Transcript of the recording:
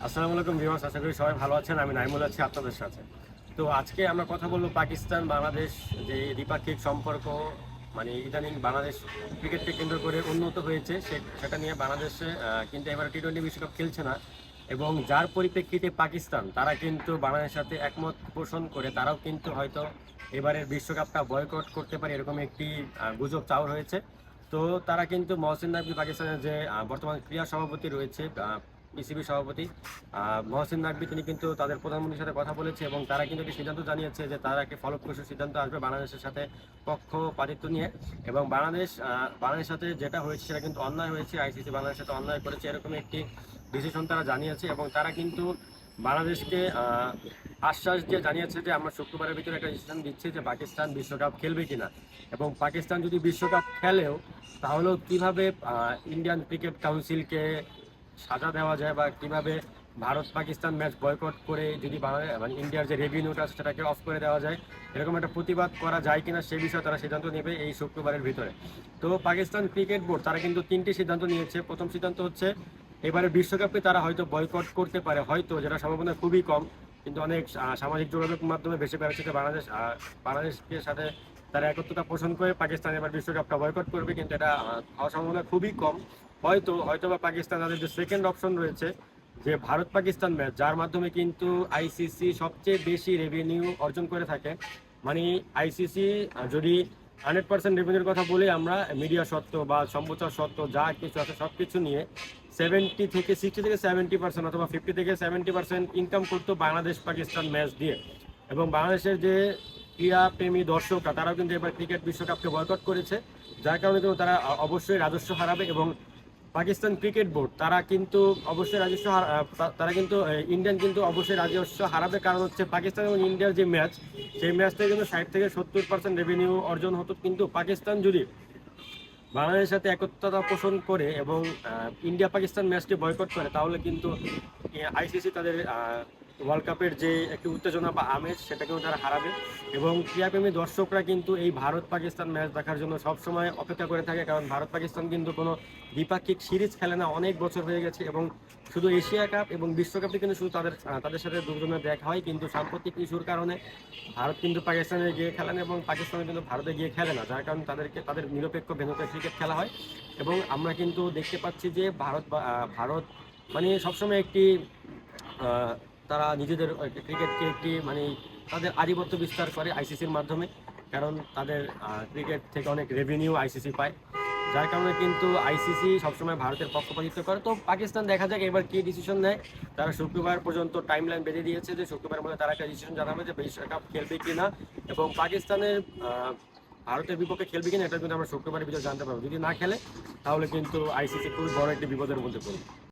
আসসালামু আলাইকুম ভিউয়ার্স, আশা করি সবাই ভালো আছেন। আমি নাইমুল আছি আপনাদের সাথে। তো আজকে আমরা কথা বলবো পাকিস্তান বাংলাদেশ যে দ্বিপাক্ষিক সম্পর্ক, মানে ইদানিং বাংলাদেশ ক্রিকেটকে কেন্দ্র করে উন্নত হয়েছে সেটা নিয়ে। বাংলাদেশে কিন্তু এবার টি-20 বিশ্বকাপ খেলছে না, এবং যার পরিপ্রেক্ষিতে পাকিস্তান তারা কিন্তু বাংলাদেশের সাথে একমত পোষণ করে তারাও কিন্তু হয়তো এবারের বিশ্বকাপটা বয়কট করতে পারে, এরকম একটি গুজব চাউর হয়েছে। তো তারা কিন্তু মহসিন নাকভি, পাকিস্তানের যে বর্তমান ক্রীড়া সভাপতি রয়েছে, পিসিবি সভাপতি মহসিন নাকভি, তিনি কিন্তু তাদের প্রধানমন্ত্রীর সাথে কথা বলেছে এবং তারা কিন্তু একটি সিদ্ধান্ত জানিয়েছে যে তারা একটি ফলপ্রসূ সিদ্ধান্ত আসবে বাংলাদেশের সাথে পক্ষপাতিত্ব নিয়ে। এবং বাংলাদেশের সাথে যেটা হয়েছে সেটা কিন্তু অন্যায় হয়েছে, আইসিসি বাংলাদেশের সাথে অন্যায় করেছে, এরকম একটি ডিসিশন তারা জানিয়েছে। এবং তারা কিন্তু বাংলাদেশকে আশ্বাস দিয়ে জানিয়েছে যে আমরা শুক্রবারের ভিতরে একটা ডিসিশন দিচ্ছি যে পাকিস্তান বিশ্বকাপ খেলবে কিনা। এবং পাকিস্তান যদি বিশ্বকাপ খেলেও তাহলেও কিভাবে ইন্ডিয়ান ক্রিকেট কাউন্সিলকে সাজা দেওয়া যায়, বা কিভাবে ভারত পাকিস্তান ম্যাচ বয়কট করে যদি মানে ইন্ডিয়ার যে রেভিনিউটা আছে সেটাকে অফ করে দেওয়া যায়, এরকম একটা প্রতিবাদ করা যায় কিনা সে বিষয়ে তারা সিদ্ধান্ত নেবে এই শুক্রবারের ভিতরে। তো পাকিস্তান ক্রিকেট বোর্ড তারা কিন্তু তিনটি সিদ্ধান্ত নিয়েছে। প্রথম সিদ্ধান্ত হচ্ছে এবারে বিশ্বকাপে তারা হয়তো বয়কট করতে পারে, হয়তো, যেটা সম্ভাবনা খুবই কম, কিন্তু অনেক সামাজিক যোগাযোগ মাধ্যমে বেশি বেড়াচ্ছে যে বাংলাদেশের সাথে তারা একত্রতা পোষণ করে পাকিস্তান এবার বিশ্বকাপটা বয়কট করবে, কিন্তু এটা হওয়ার সম্ভাবনা খুবই কম। হয়তো বা পাকিস্তান, তাদের যে সেকেন্ড অপশন রয়েছে যে ভারত পাকিস্তান ম্যাচ, যার মাধ্যমে কিন্তু আইসিসি সবচেয়ে বেশি রেভিনিউ অর্জন করে থাকে। মানে আইসিসি যদি 100% রেভিনিউর কথা বলি আমরা, মিডিয়া সত্ত্ব বা সম্প্রচার সত্ত্ব যা কিছু আছে সব কিছু নিয়ে 60 থেকে 70% অথবা 50 থেকে 70% ইনকাম করতো বাংলাদেশ পাকিস্তান ম্যাচ দিয়ে। এবং বাংলাদেশের যে ক্রীড়াপ্রেমী দর্শকরা তারাও কিন্তু এবার ক্রিকেট বিশ্বকাপকে বয়কট করেছে, যার কারণে কিন্তু তারা অবশ্যই রাজস্ব হারাবে। এবং পাকিস্তান ক্রিকেট বোর্ড তারা কিন্তু অবশ্যই তারা কিন্তু ইন্ডিয়ান কিন্তু অবশ্যই রাজস্ব হারাবে, কারণ হচ্ছে পাকিস্তান এবং ইন্ডিয়ার যে ম্যাচ, সেই ম্যাচ থেকে কিন্তু 60 থেকে 70% রেভিনিউ অর্জন হতো। কিন্তু পাকিস্তান যদি বাংলাদেশের সাথে একত্রতা পোষণ করে এবং ইন্ডিয়া পাকিস্তান ম্যাচটি বয়কট করে, তাহলে কিন্তু আইসিসি তাদের ওয়ার্ল্ড কাপের যে একটি উত্তেজনা বা আমেজ সেটাকেও তারা হারাবে। এবং ক্রীড়াপ্রেমী দর্শকরা কিন্তু এই ভারত পাকিস্তান ম্যাচ দেখার জন্য সবসময় অপেক্ষা করে থাকে, কারণ ভারত পাকিস্তান কিন্তু কোনো দ্বিপাক্ষিক সিরিজ খেলে না, অনেক বছর হয়ে গেছে। এবং শুধু এশিয়া কাপ এবং বিশ্বকাপে কিন্তু শুধু তাদের সাথে দুজনের দেখা হয়, কিন্তু সাম্প্রতিক ইস্যুর কারণে ভারত কিন্তু পাকিস্তানে গিয়ে খেলে না এবং পাকিস্তানে কিন্তু ভারতে গিয়ে খেলে না, যার কারণে তাদের নিরপেক্ষ ভেন্যুতে ক্রিকেট খেলা হয়। এবং আমরা কিন্তু দেখতে পাচ্ছি যে ভারত মানে সবসময় একটি তারা নিজেদের ক্রিকেটকে একটি মানে তাদের আধিপত্য বিস্তার করে আইসিসির মাধ্যমে, কারণ তাদের ক্রিকেট থেকে অনেক রেভিনিউ আইসিসি পায়, যার কারণে কিন্তু আইসিসি সবসময় ভারতের পক্ষপাতিত্ব করে। তো পাকিস্তান দেখা যাক এবার কি ডিসিশন নেয়। তারা শুক্রবার পর্যন্ত টাইম লাইন বেঁধে দিয়েছে যে শুক্রবারের মধ্যে তারা একটা ডিসিশন জানাবে যে বিশ্বকাপ খেলবে কিনা, এবং পাকিস্তানের ভারতের বিপক্ষে খেলবে কিনা এটা কিন্তু আমরা শুক্রবারের ভিতরে জানতে পারবো। যদি না খেলে তাহলে কিন্তু আইসিসি খুবই বড় একটি বিপদের মধ্যে পড়বে।